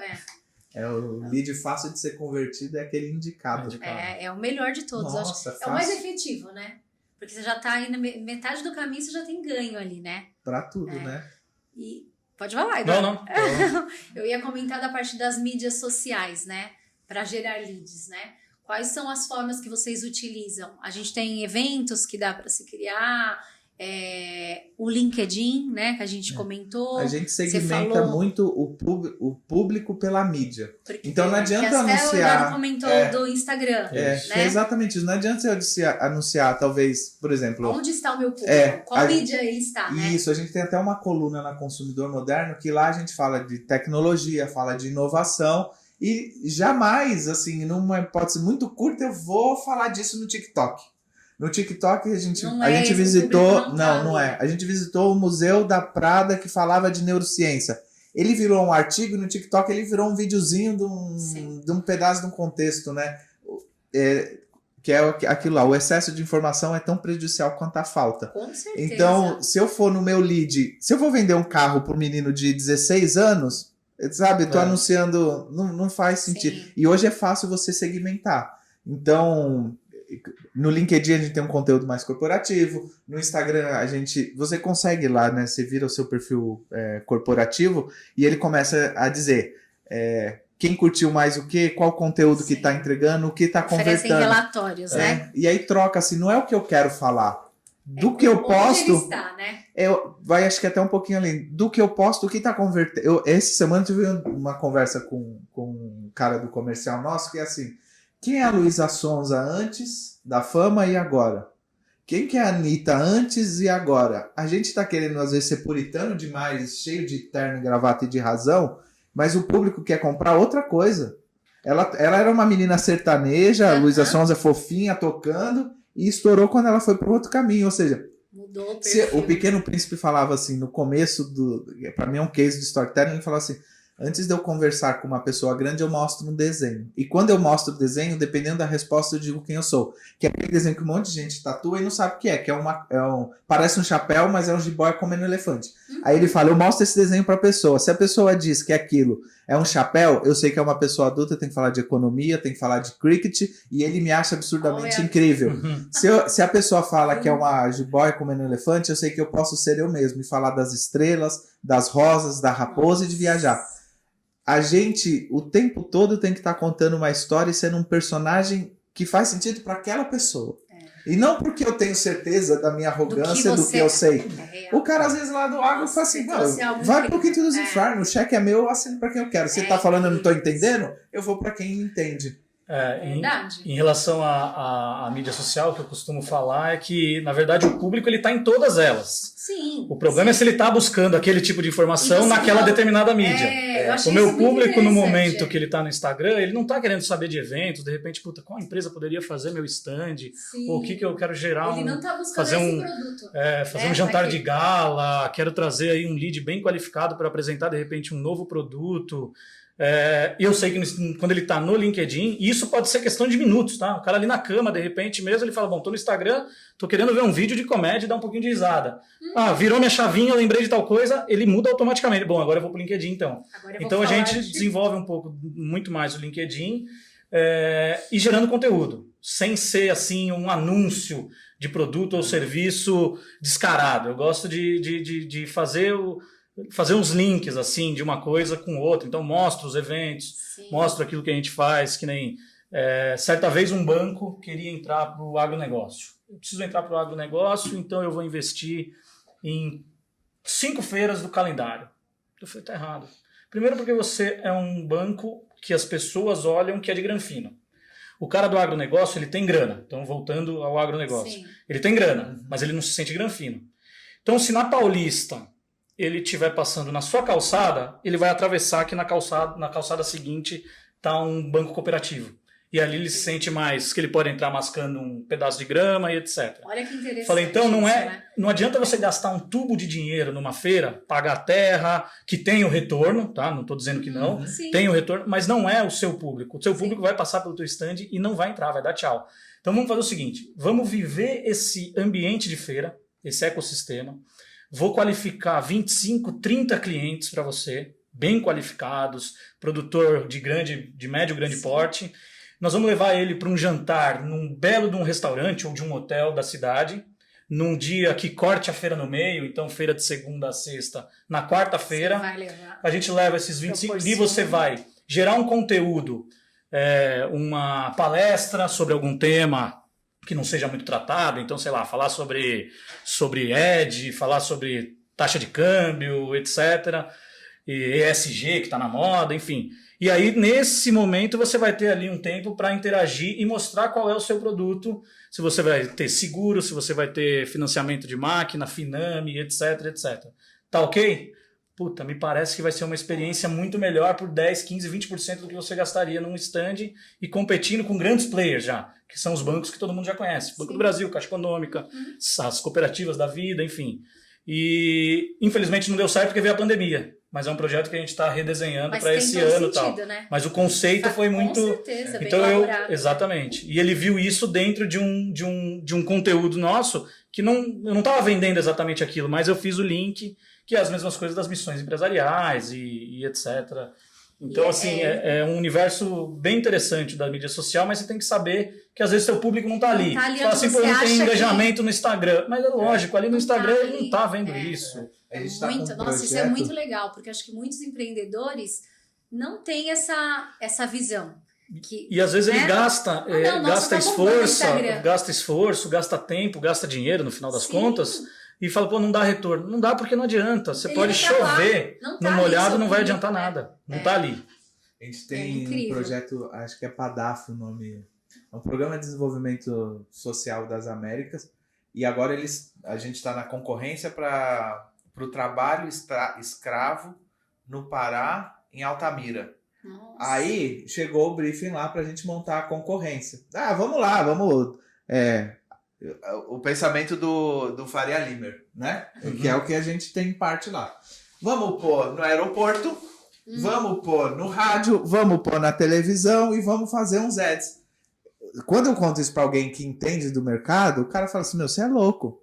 Speaker 3: O lead fácil de ser convertido é aquele indicado.
Speaker 1: É o melhor de todos.
Speaker 3: Nossa,
Speaker 1: acho. É o mais efetivo, né? Porque você já tá aí na metade do caminho, você já tem ganho ali, né?
Speaker 3: Pra tudo, né?
Speaker 1: E pode falar, Eduardo.
Speaker 2: Não.
Speaker 1: Eu ia comentar da parte das mídias sociais, né? Para gerar leads, né? Quais são as formas que vocês utilizam? A gente tem eventos que dá para se criar, o LinkedIn, né? Que a gente comentou.
Speaker 3: A gente segmenta muito o público pela mídia. Então não adianta anunciar...
Speaker 1: Até o Eduardo comentou do Instagram.
Speaker 3: É exatamente isso. Não adianta eu anunciar, talvez, por exemplo...
Speaker 1: Onde está o meu público? Qual mídia ele está, né?
Speaker 3: Isso, a gente tem até uma coluna na Consumidor Moderno que lá a gente fala de tecnologia, fala de inovação e jamais, assim, numa hipótese muito curta, eu vou falar disso no TikTok. No TikTok a gente visitou... Não é. A gente visitou o Museu da Prada que falava de neurociência. Ele virou um artigo, no TikTok ele virou um videozinho de um pedaço de um contexto, né? que é aquilo lá, o excesso de informação é tão prejudicial quanto a falta.
Speaker 1: Com certeza.
Speaker 3: Então, se eu for no meu lead, se eu vou vender um carro para um menino de 16 anos, sabe, tô anunciando, não faz sentido.
Speaker 1: Sim.
Speaker 3: E hoje é fácil você segmentar. Então, no LinkedIn a gente tem um conteúdo mais corporativo, no Instagram você consegue lá, né, você vira o seu perfil corporativo e ele começa a dizer quem curtiu mais o quê, qual conteúdo que está entregando, o que está convertendo.
Speaker 1: Oferecem relatórios, né?
Speaker 3: E aí troca assim, não é o que eu quero falar. Do que eu posto,
Speaker 1: ele está, né?
Speaker 3: vai acho que até um pouquinho além. Do que eu posto, o que está convertendo. Essa semana eu tive uma conversa com um cara do comercial nosso que é assim, quem é a Luísa Sonza antes da fama e agora? Quem que é a Anitta antes e agora? A gente está querendo às vezes ser puritano demais, cheio de terno, gravata e de razão, mas o público quer comprar outra coisa. Ela era uma menina sertaneja, a Luísa Sonza fofinha, tocando, e estourou quando ela foi para outro caminho. Ou seja,
Speaker 1: mudou o perfil.
Speaker 3: O Pequeno Príncipe falava assim, no começo para mim é um case de storytelling, ele falava assim, antes de eu conversar com uma pessoa grande, eu mostro um desenho. E quando eu mostro o desenho, dependendo da resposta, eu digo quem eu sou. Que é aquele desenho que um monte de gente tatua e não sabe o que é. Que parece um chapéu, mas é um jiboia comendo elefante. Aí ele fala, eu mostro esse desenho para a pessoa. Se a pessoa diz que aquilo é um chapéu, eu sei que é uma pessoa adulta, tem que falar de economia, tem que falar de cricket, e ele me acha absurdamente incrível. Se a pessoa fala que é uma jiboia comendo elefante, eu sei que eu posso ser eu mesmo e falar das estrelas, das rosas, da raposa e de viajar. A gente, o tempo todo, tem que estar contando uma história e sendo um personagem que faz sentido para aquela pessoa. E não porque eu tenho certeza da minha arrogância, do que eu sei. O cara, às vezes, lá do água fala assim, vai pro quinto dos infernos, o cheque é meu, eu assino para quem eu quero. Você tá falando, eu não tô entendendo? Eu vou para quem entende.
Speaker 2: Em relação à mídia social, que eu costumo falar é que, na verdade, o público ele está em todas elas.
Speaker 1: Sim.
Speaker 2: O problema é se ele está buscando aquele tipo de informação naquela determinada mídia. O meu público, no momento que ele está no Instagram, ele não está querendo saber de eventos, de repente, qual empresa poderia fazer meu stand, ou o que eu quero gerar.
Speaker 1: Ele não está buscando esse produto.
Speaker 2: Fazer um jantar de gala, quero trazer aí um lead bem qualificado para apresentar, de repente, um novo produto. E eu sei que quando ele está no LinkedIn, isso pode ser questão de minutos, tá? O cara ali na cama, de repente mesmo, ele fala, bom, tô no Instagram, tô querendo ver um vídeo de comédia e dar um pouquinho de risada. Virou minha chavinha, eu lembrei de tal coisa, ele muda automaticamente. Bom, agora eu vou pro LinkedIn, então. Então a gente desenvolve um pouco, muito mais o LinkedIn e gerando conteúdo, sem ser assim um anúncio de produto ou serviço descarado. Eu gosto de fazer uns links assim de uma coisa com outra. Então mostro os eventos, mostro aquilo que a gente faz, que nem certa vez um banco queria entrar para o agronegócio. Eu preciso entrar para o agronegócio, então eu vou investir em 5 feiras do calendário. Eu falei, tá errado. Primeiro porque você é um banco que as pessoas olham que é de granfino. O cara do agronegócio, ele tem grana. Então, voltando ao agronegócio. Ele tem grana, mas ele não se sente granfino. Então, se na Paulista ele estiver passando na sua calçada, ele vai atravessar que na calçada seguinte está um banco cooperativo. E ali ele se sente mais que ele pode entrar mascando um pedaço de grama e etc.
Speaker 1: Olha que interessante.
Speaker 2: Falei, então não adianta você gastar um tubo de dinheiro numa feira, pagar a terra, que tem o retorno, tá? Não estou dizendo que não, tem o retorno, mas não é o seu público. O seu público vai passar pelo teu stand e não vai entrar, vai dar tchau. Então vamos fazer o seguinte, vamos viver esse ambiente de feira, esse ecossistema. Vou qualificar 25, 30 clientes para você, bem qualificados, produtor de médio, grande porte. Nós vamos levar ele para um jantar num belo de um restaurante ou de um hotel da cidade, num dia que corte a feira no meio, então feira de segunda a sexta, na quarta-feira. A gente leva esses 25 e você vai gerar um conteúdo, uma palestra sobre algum tema que não seja muito tratado, então, sei lá, falar sobre ED, falar sobre taxa de câmbio, etc., e ESG, que está na moda, enfim. E aí, nesse momento, você vai ter ali um tempo para interagir e mostrar qual é o seu produto, se você vai ter seguro, se você vai ter financiamento de máquina, Finame, etc, etc. Tá ok? Puta, me parece que vai ser uma experiência muito melhor por 10, 15, 20% do que você gastaria num stand e competindo com grandes players já, que são os bancos que todo mundo já conhece. Banco do Brasil, Caixa Econômica, as cooperativas da vida, enfim. E, infelizmente, não deu certo porque veio a pandemia. mas é um projeto que a gente está redesenhando
Speaker 1: Mas
Speaker 2: para
Speaker 1: tem
Speaker 2: esse
Speaker 1: todo
Speaker 2: ano e tal.
Speaker 1: sentido, né?
Speaker 2: Mas o conceito foi muito...
Speaker 1: Com certeza, bem
Speaker 2: Então
Speaker 1: elaborado.
Speaker 2: exatamente. E ele viu isso dentro de um conteúdo nosso que eu não estava vendendo exatamente aquilo, mas eu fiz o link, que é as mesmas coisas das missões empresariais e etc. Então, assim, é um universo bem interessante da mídia social, mas você tem que saber que às vezes seu público não está ali.
Speaker 1: Não tá ali
Speaker 2: Fala
Speaker 1: onde
Speaker 2: assim, pô,
Speaker 1: você
Speaker 2: não tem
Speaker 1: acha
Speaker 2: engajamento no Instagram. Mas é lógico, ali no
Speaker 1: Não
Speaker 2: Instagram
Speaker 1: tá
Speaker 2: ele não
Speaker 1: ali.
Speaker 2: está vendo isso.
Speaker 3: A gente tá com
Speaker 1: Muito,
Speaker 3: um
Speaker 1: nossa, isso é
Speaker 3: projeto-
Speaker 1: muito legal, porque acho que muitos empreendedores não têm essa visão. Que,
Speaker 2: E às vezes ele
Speaker 1: né?
Speaker 2: gasta,
Speaker 1: não, nossa, tá bombando no Instagram.
Speaker 2: gasta esforço, gasta tempo, gasta dinheiro no final das
Speaker 1: Sim.
Speaker 2: contas e fala, pô, não dá retorno. Não dá porque não adianta. Você
Speaker 1: Ele
Speaker 2: pode
Speaker 1: vai pra lá,
Speaker 2: chover
Speaker 1: não tá
Speaker 2: no
Speaker 1: ali
Speaker 2: molhado,
Speaker 1: seu
Speaker 2: não vai
Speaker 1: público,
Speaker 2: adiantar
Speaker 1: né?
Speaker 2: nada. Não tá ali.
Speaker 3: A gente
Speaker 1: É
Speaker 3: tem um
Speaker 1: incrível.
Speaker 3: projeto, acho que é PADAF o nome, é um Programa de Desenvolvimento Social das Américas, e agora a gente está na concorrência para o trabalho escravo no Pará, em Altamira.
Speaker 1: Nossa.
Speaker 3: Aí chegou o briefing lá para a gente montar a concorrência. Ah, vamos lá, vamos... o pensamento do Faria Limer, né?
Speaker 2: Uhum.
Speaker 3: Que é o que a gente tem parte lá. Vamos pôr no aeroporto, vamos pôr no rádio, vamos pôr na televisão e vamos fazer uns ads. Quando eu conto isso para alguém que entende do mercado, o cara fala assim, meu, você é louco.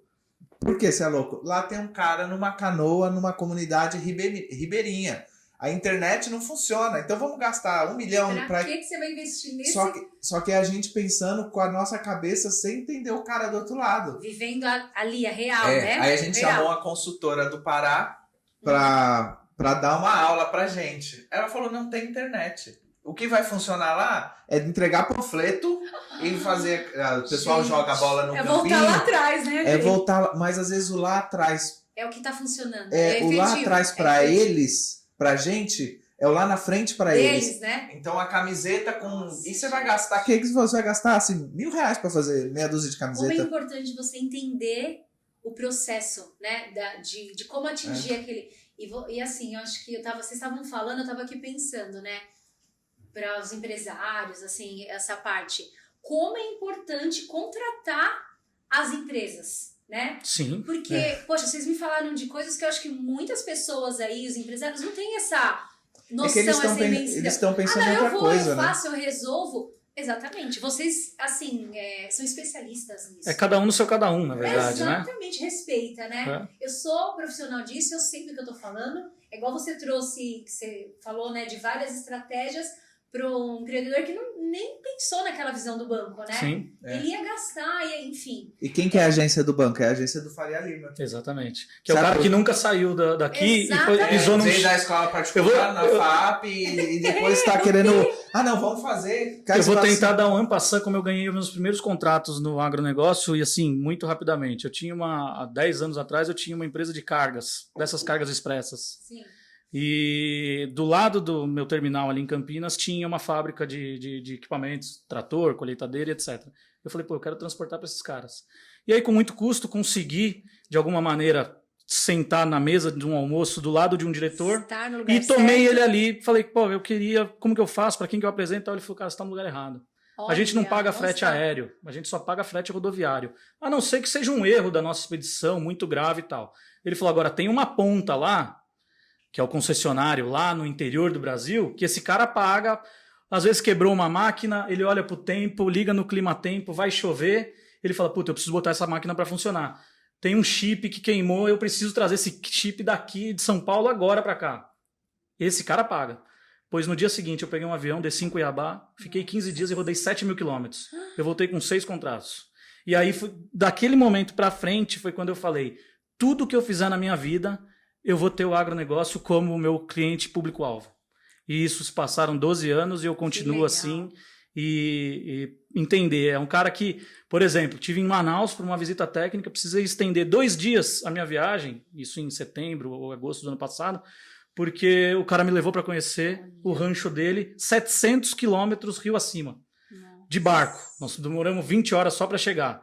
Speaker 3: Por que você é louco? Lá tem um cara numa canoa, numa comunidade ribeirinha. A internet não funciona, então vamos gastar 1 milhão
Speaker 1: Pra
Speaker 3: para...
Speaker 1: que você vai investir nisso?
Speaker 3: Só que é a gente pensando com a nossa cabeça sem entender o cara do outro lado.
Speaker 1: Vivendo ali, a real, né?
Speaker 3: Aí a gente
Speaker 1: Real.
Speaker 3: chamou a consultora do Pará para dar uma aula pra gente. Ela falou, não tem internet. O que vai funcionar lá é entregar panfleto e fazer... O pessoal
Speaker 1: Gente,
Speaker 3: joga a bola no
Speaker 1: É
Speaker 3: campinho.
Speaker 1: voltar lá atrás, né?
Speaker 3: É voltar, mas às vezes o lá atrás...
Speaker 1: É o que tá funcionando.
Speaker 3: O lá
Speaker 1: efetivo,
Speaker 3: atrás pra
Speaker 1: efetivo.
Speaker 3: eles, pra gente, é o lá na frente pra eles.
Speaker 1: Deles, né?
Speaker 3: Então a camiseta com...
Speaker 1: Nossa,
Speaker 3: E você vai gastar... O que você vai gastar? Assim, R$1.000 pra fazer meia dúzia de
Speaker 1: Como é
Speaker 3: camiseta.
Speaker 1: importante você entender o processo, né? De como atingir aquele... E assim, eu acho que vocês estavam falando, eu tava aqui pensando, né? Para os empresários, assim, essa parte. Como é importante contratar as empresas, né?
Speaker 2: Sim.
Speaker 1: Porque, poxa, vocês me falaram de coisas que eu acho que muitas pessoas aí, os empresários, não têm essa noção, essa imensidão.
Speaker 3: eles estão pensando em
Speaker 1: eu
Speaker 3: outra
Speaker 1: vou,
Speaker 3: coisa,
Speaker 1: eu
Speaker 3: né?
Speaker 1: faço, eu resolvo. Exatamente. Vocês, assim, são especialistas nisso.
Speaker 2: É cada um no seu cada um, na verdade, né?
Speaker 1: Exatamente, respeita, né? Eu sou profissional disso, eu sei do que eu tô falando. É igual você trouxe, que você falou, né, de várias estratégias para um empreendedor que nem pensou naquela visão do banco, né?
Speaker 2: Sim,
Speaker 1: Ele ia gastar, enfim.
Speaker 3: E quem que é a agência do banco? É a agência do Faria Lima.
Speaker 2: exatamente. Que é o
Speaker 3: Sabe
Speaker 2: cara
Speaker 3: por-
Speaker 2: que nunca saiu daqui e
Speaker 1: Exatamente.
Speaker 2: pisou num...
Speaker 3: Veio da escola particular, na FAP, e depois está querendo... Ah, não, vamos fazer.
Speaker 2: Eu vou tentar dar um en passant como eu ganhei os meus primeiros contratos no agronegócio e assim, muito rapidamente. Há 10 anos atrás, eu tinha uma empresa de cargas, dessas cargas expressas.
Speaker 1: Sim.
Speaker 2: E do lado do meu terminal ali em Campinas tinha uma fábrica de equipamentos, trator, colheitadeira, etc. Eu falei, pô, eu quero transportar para esses caras. E aí, com muito custo, consegui, de alguma maneira, sentar na mesa de um almoço do lado de um diretor
Speaker 1: Estar no lugar
Speaker 2: e tomei
Speaker 1: certo.
Speaker 2: ele ali. Falei, pô, eu queria, como que eu faço, para quem que eu apresento? Ele falou, cara, você está no lugar errado. A gente não
Speaker 1: Olha,
Speaker 2: paga
Speaker 1: onde
Speaker 2: frete
Speaker 1: está?
Speaker 2: aéreo, a gente só paga frete rodoviário. A não ser que seja um erro da nossa expedição, muito grave e tal. Ele falou, agora tem uma ponta lá, que é o concessionário lá no interior do Brasil, que esse cara paga, às vezes quebrou uma máquina, ele olha pro tempo, liga no clima-tempo, vai chover, ele fala, puta, eu preciso botar essa máquina para funcionar. Tem um chip que queimou, eu preciso trazer esse chip daqui de São Paulo agora para cá. Esse cara paga. Pois no dia seguinte eu peguei um avião, desci em Cuiabá, fiquei 15 dias e rodei 7.000 quilômetros. Eu voltei com 6 contratos. E aí, daquele momento para frente, foi quando eu falei, tudo que eu fizer na minha vida, eu vou ter o agronegócio como o meu cliente público-alvo. E isso se passaram 12 anos e eu continuo assim. E entender. É um cara que, por exemplo, estive em Manaus por uma visita técnica, precisei estender 2 dias a minha viagem, isso em setembro ou agosto do ano passado, porque o cara me levou para conhecer o rancho dele, 700 quilômetros rio acima, de barco. Nós demoramos 20 horas só para chegar.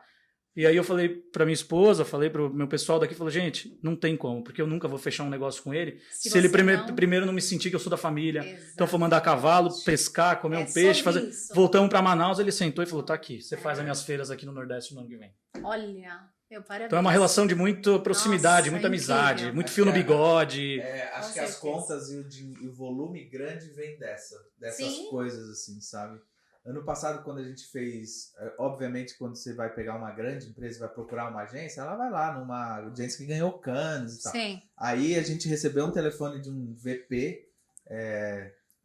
Speaker 2: E aí eu falei para minha esposa, falei para o meu pessoal daqui, falei, gente, não tem como, porque eu nunca vou fechar um negócio com ele se ele primeiro não me sentir que eu sou da família.
Speaker 1: Exatamente.
Speaker 2: Então eu vou mandar cavalo, pescar, comer um peixe, fazer.
Speaker 1: Isso.
Speaker 2: Voltamos para Manaus, ele sentou e falou, tá aqui, você faz as minhas feiras aqui no Nordeste no ano que vem.
Speaker 1: Olha, eu parabéns.
Speaker 2: Então é uma relação de muita proximidade,
Speaker 1: Nossa,
Speaker 2: muita amizade,
Speaker 1: incrível.
Speaker 2: muito fio no bigode.
Speaker 3: Acho que as contas e o volume grande vem dessas
Speaker 1: Sim.
Speaker 3: coisas, assim, sabe? Ano passado, quando a gente fez... Obviamente, quando você vai pegar uma grande empresa e vai procurar uma agência, ela vai lá numa agência que ganhou Cannes e tal.
Speaker 1: Sim.
Speaker 3: Aí a gente recebeu um telefone de um VP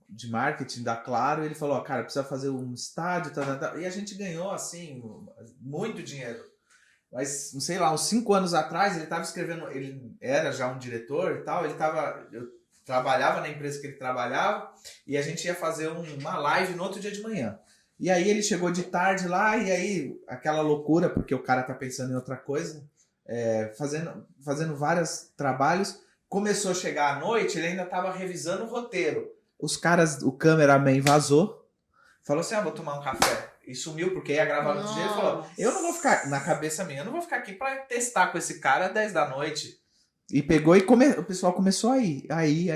Speaker 3: de marketing da Claro e ele falou, cara, precisa fazer um estádio, e a gente ganhou, assim, muito dinheiro. Mas, não sei lá, uns 5 anos atrás, ele estava escrevendo... Ele era já um diretor e tal, eu trabalhava na empresa que ele trabalhava e a gente ia fazer uma live no outro dia de manhã. E aí ele chegou de tarde lá e aí aquela loucura, porque o cara tá pensando em outra coisa, fazendo vários trabalhos. Começou a chegar à noite, ele ainda tava revisando o roteiro. O cameraman vazou, falou assim, vou tomar um café. E sumiu, porque ia gravar no outro dia. Ele falou, eu não vou ficar, na cabeça minha, eu não vou ficar aqui pra testar com esse cara às 10 da noite. E pegou e o pessoal começou a ir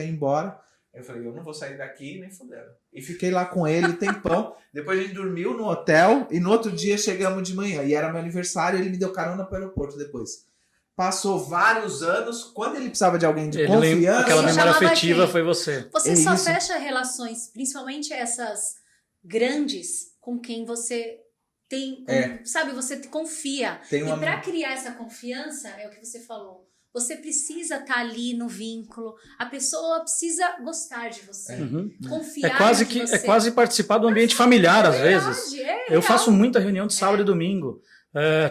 Speaker 3: embora. Eu falei, eu não vou sair daqui nem fudendo. E fiquei lá com ele um tempão. Depois a gente dormiu no hotel e no outro dia chegamos de manhã. E era meu aniversário e ele me deu carona pro aeroporto depois. Passou vários anos. Quando ele precisava de alguém de confiança...
Speaker 2: Aquela memória afetiva
Speaker 1: quem?
Speaker 2: foi você.
Speaker 1: Você só fecha relações, principalmente essas grandes, com quem você tem... Sabe, você confia. E para criar essa confiança, é o que você falou. Você precisa estar ali no vínculo. A pessoa precisa gostar de você. Confiar em você.
Speaker 2: É quase participar do ambiente familiar, às vezes.
Speaker 1: É
Speaker 2: eu faço muita reunião de sábado e domingo.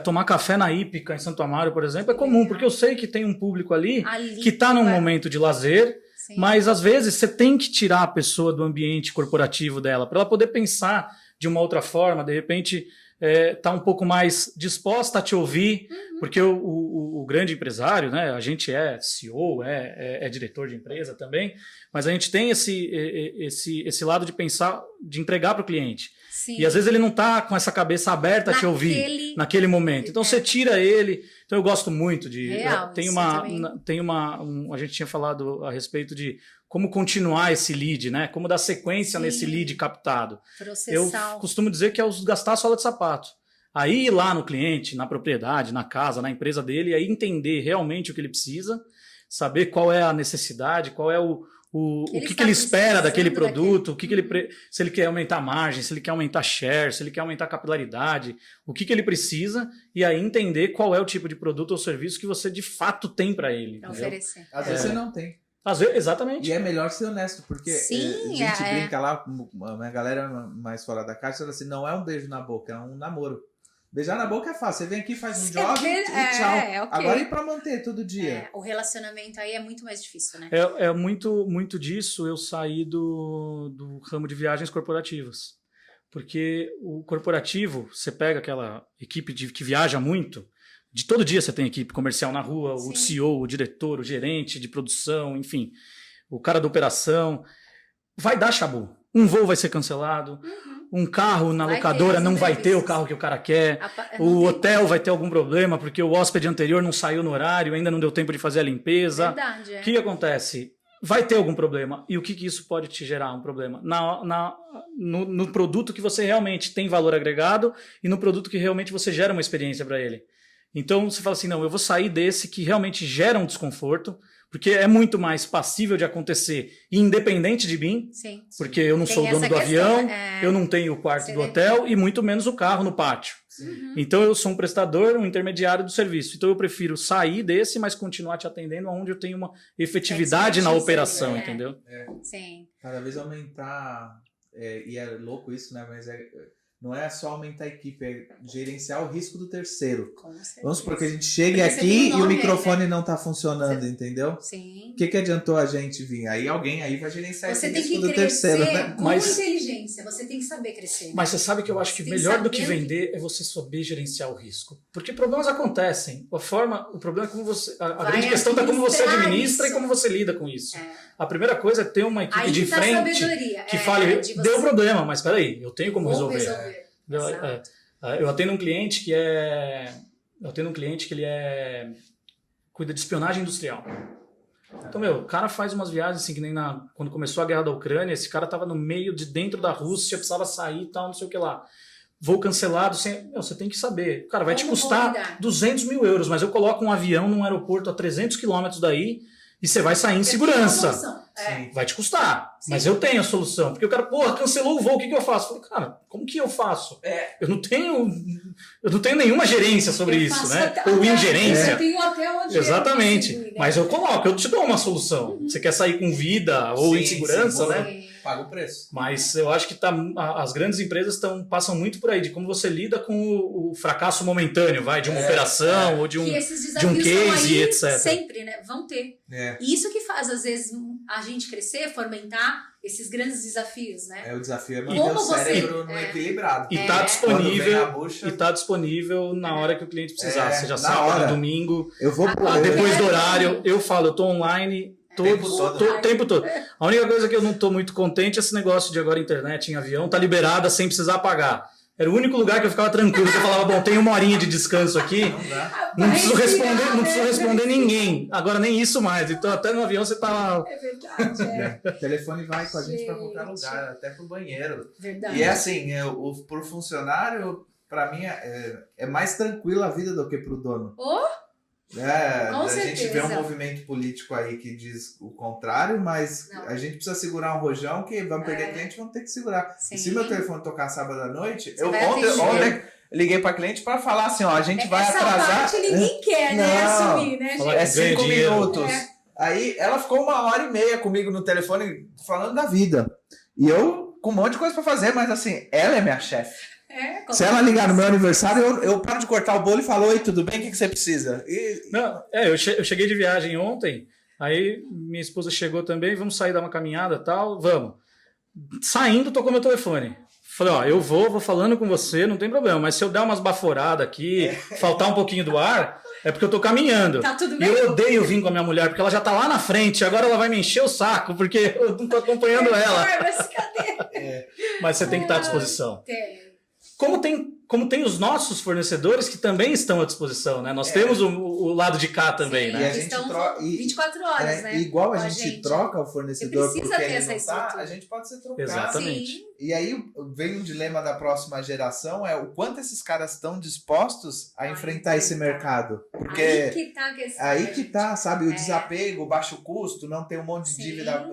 Speaker 2: Tomar café na Hípica, em Santo Amaro, por exemplo, é comum, porque eu sei que tem um público ali que está num momento de lazer, sim, mas às vezes você tem que tirar a pessoa do ambiente corporativo dela, para ela poder pensar de uma outra forma, de repente... tá um pouco mais disposta a te ouvir, porque o grande empresário, né, a gente é CEO, é diretor de empresa também, mas a gente tem esse lado de pensar, de entregar para o cliente. Sim. E às vezes ele não está com essa cabeça aberta a te ouvir naquele momento. Então você tira ele. Então eu gosto muito de...
Speaker 1: Real,
Speaker 2: a gente tinha falado a respeito de como continuar esse lead, né? Como dar sequência nesse lead captado.
Speaker 1: Processar.
Speaker 2: Eu costumo dizer que é gastar a sola de sapato. Aí ir lá no cliente, na propriedade, na casa, na empresa dele, aí entender realmente o que ele precisa, saber qual é a necessidade, qual é o que ele espera daquele produto, se ele quer aumentar a margem, se ele quer aumentar share, se ele quer aumentar a capilaridade, o que ele precisa, e aí entender qual é o tipo de produto ou serviço que você de fato tem para ele.
Speaker 1: Oferecer.
Speaker 3: Às vezes você não tem.
Speaker 2: Às vezes, exatamente.
Speaker 3: E é melhor ser honesto, porque a gente brinca lá, a minha galera mais fora da caixa, fala assim, não é um beijo na boca, é um namoro. Beijar na boca é fácil, você vem aqui, faz um job e tchau. Okay. Agora e para manter todo dia?
Speaker 1: O relacionamento aí é muito mais difícil, né?
Speaker 2: É muito disso eu saí do ramo de viagens corporativas. Porque o corporativo, você pega aquela equipe que viaja muito, de todo dia você tem equipe comercial na rua, sim, o CEO, o diretor, o gerente de produção, enfim, o cara da operação. Vai dar chabu. Um voo vai ser cancelado, um carro na locadora não vai ter o carro que o cara quer, o hotel vai ter algum problema porque o hóspede anterior não saiu no horário, ainda não deu tempo de fazer a limpeza.
Speaker 1: Verdade,
Speaker 2: O que acontece? Vai ter algum problema. E o que isso pode te gerar um problema? No produto que você realmente tem valor agregado e no produto que realmente você gera uma experiência para ele. Então você fala assim, não, eu vou sair desse que realmente gera um desconforto, porque é muito mais passível de acontecer independente de mim,
Speaker 1: sim,
Speaker 2: porque eu não sou o dono do avião, eu não tenho o quarto do hotel e muito menos o carro no pátio. Então eu sou um prestador, um intermediário do serviço. Então eu prefiro sair desse, mas continuar te atendendo onde eu tenho uma efetividade na operação, entendeu?
Speaker 1: Sim.
Speaker 3: Cada vez aumentar, e é louco isso, né? Mas não é só aumentar a equipe, é gerenciar o risco do terceiro. Vamos supor que a gente chegue aqui e o microfone não está funcionando, entendeu?
Speaker 1: Sim.
Speaker 3: O que adiantou a gente vir? Aí alguém vai gerenciar esse risco do
Speaker 1: terceiro.
Speaker 3: Né?
Speaker 1: Com inteligência, você tem que saber crescer.
Speaker 2: Mas você sabe que eu acho que melhor do que vender é você saber gerenciar o risco. Porque problemas acontecem. O problema é como você... A grande questão está como você administra e como você lida com isso. A primeira coisa é ter uma equipe de frente que fale, deu problema, mas peraí, eu tenho como resolver. Eu atendo um cliente que é Eu tenho um cliente que ele cuida de espionagem industrial. Então, o cara faz umas viagens assim, que nem quando começou a guerra da Ucrânia, esse cara tava no meio de dentro da Rússia, precisava sair e tal, não sei o que lá. Voo cancelado, você tem que saber. Cara, vai te custar 200 mil euros, mas eu coloco um avião num aeroporto a 300 quilômetros daí e você vai sair em segurança. Vai te custar, mas eu tenho a solução. Porque o cara, cancelou o voo, o que eu faço? Eu falei, cara, como que eu faço? Eu não tenho nenhuma gerência sobre isso, né? Ou ingerência.
Speaker 1: Eu tenho até onde
Speaker 2: exatamente. Mas eu coloco, eu te dou uma solução. Você quer sair com vida ou em segurança, né?
Speaker 3: Paga o preço.
Speaker 2: Mas eu acho que as grandes empresas passam muito por aí, de como você lida com o fracasso momentâneo, de uma operação ou de um case,
Speaker 1: aí,
Speaker 2: etc.
Speaker 1: Sempre, né? Vão ter. E isso que faz, às vezes, a gente crescer, fomentar esses grandes desafios, né?
Speaker 3: O desafio é manter o cérebro no equilibrado.
Speaker 2: E tá disponível na hora que o cliente precisar, seja sábado, domingo, depois do horário. Eu falo, eu tô online o tempo todo. A única coisa que eu não tô muito contente é esse negócio de agora internet em avião tá liberada sem precisar pagar. Era o único lugar que eu ficava tranquilo, que eu falava, bom, tem 1 horinha de descanso aqui, não preciso responder ninguém. Agora nem isso mais, então até no avião você tá...
Speaker 1: É verdade,
Speaker 3: O telefone vai com a gente pra qualquer lugar, até pro banheiro.
Speaker 1: Verdade.
Speaker 3: E é assim, pro funcionário, pra mim, é mais tranquila a vida do que pro dono. A gente vê um movimento político aí que diz o contrário, mas a gente precisa segurar um rojão que vamos perder cliente, vamos ter que segurar. E se meu telefone tocar sábado à noite, ontem liguei para cliente para falar assim, a gente vai atrasar.
Speaker 1: Essa parte ninguém quer, né? Assumir, né, gente?
Speaker 3: É 5 minutos. Aí ela ficou 1h30 comigo no telefone falando da vida. E eu com um monte de coisa para fazer, mas assim, ela é minha chefe. Se ela ligar no meu aniversário, eu paro de cortar o bolo e falo, oi, tudo bem? O que você precisa?
Speaker 2: Eu cheguei de viagem ontem, aí minha esposa chegou também, vamos sair dar uma caminhada e tal, vamos. Saindo, tocou meu telefone. Falei, eu vou falando com você, não tem problema, mas se eu der umas baforadas aqui, faltar um pouquinho do ar, é porque eu tô caminhando.
Speaker 1: Tá tudo bem?
Speaker 2: E eu odeio vir com a minha mulher, porque ela já tá lá na frente, agora ela vai me encher o saco, porque eu não tô acompanhando ela.
Speaker 1: Mas cadê?
Speaker 2: Mas você tem que estar à disposição.
Speaker 1: Tem.
Speaker 2: Como tem os nossos fornecedores que também estão à disposição, né? Nós temos o lado de cá também, né?
Speaker 3: E a gente
Speaker 1: troca 24 horas, né?
Speaker 3: Igual a gente troca o fornecedor porque ele não tá, a gente pode ser trocado.
Speaker 2: Exatamente.
Speaker 1: Sim.
Speaker 3: E aí vem um dilema da próxima geração, é o quanto esses caras estão dispostos a enfrentar esse mercado. Porque
Speaker 1: aí que tá a questão.
Speaker 3: Aí que tá, sabe? O desapego, o baixo custo, não ter um monte de dívida.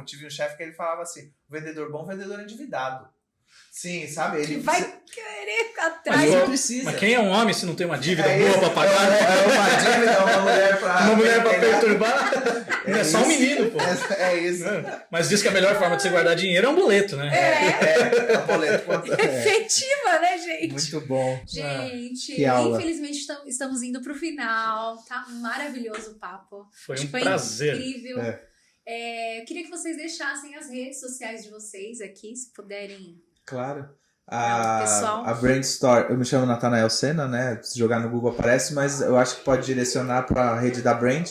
Speaker 3: Tive um chefe que ele falava assim, vendedor bom, vendedor endividado. Sim, sabe? Ele
Speaker 1: vai querer ficar atrás.
Speaker 2: Mas quem é um homem se não tem uma dívida boa pra pagar?
Speaker 3: Uma dívida, uma mulher pra
Speaker 2: perturbar. É só um menino, pô.
Speaker 3: É isso.
Speaker 2: Mas diz que a melhor forma de você guardar dinheiro é um boleto, né?
Speaker 3: É um boleto.
Speaker 1: Efetiva, né, gente?
Speaker 3: Muito bom.
Speaker 1: Gente, infelizmente estamos indo pro final. Tá maravilhoso o papo.
Speaker 2: Foi um prazer.
Speaker 1: Incrível. Eu queria que vocês deixassem as redes sociais de vocês aqui, se puderem.
Speaker 3: Claro. A Brand Store, eu me chamo Natanael Sena, né? Se jogar no Google aparece, mas eu acho que pode direcionar para a rede da Brand.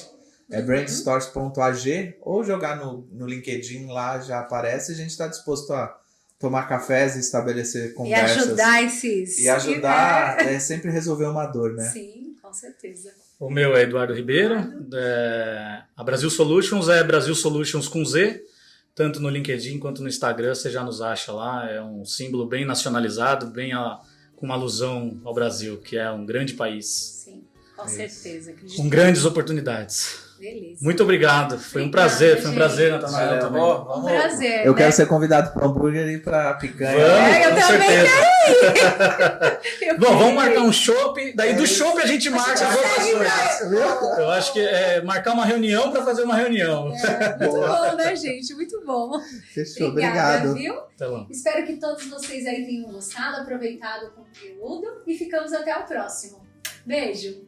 Speaker 3: É brandstores.ag ou jogar no LinkedIn, lá já aparece. A gente está disposto a tomar cafés e estabelecer conversas.
Speaker 1: E ajudar
Speaker 3: sempre resolver uma dor, né?
Speaker 1: Sim, com certeza.
Speaker 2: O meu é Eduardo Ribeiro. A Brasil Solutions é Brasil Solutions com Z. Tanto no LinkedIn quanto no Instagram, você já nos acha lá. É um símbolo bem nacionalizado, bem com uma alusão ao Brasil, que é um grande país.
Speaker 1: Sim, com certeza.
Speaker 2: Com grandes oportunidades.
Speaker 1: Beleza.
Speaker 2: Muito obrigado. Foi um prazer, Natanael, também.
Speaker 1: Um prazer.
Speaker 3: Eu quero ser convidado para hambúrguer e para picanha.
Speaker 1: Eu
Speaker 2: com
Speaker 1: também
Speaker 2: certeza. Bom, vamos marcar um chopp. Daí do chopp a gente marca as outras coisas. Eu acho que é marcar uma reunião para fazer uma reunião.
Speaker 1: Muito bom, né, gente? Muito bom.
Speaker 3: Fechou,
Speaker 1: obrigado. Viu?
Speaker 2: Tá bom.
Speaker 1: Espero que todos vocês aí tenham gostado, aproveitado o conteúdo e ficamos até o próximo. Beijo!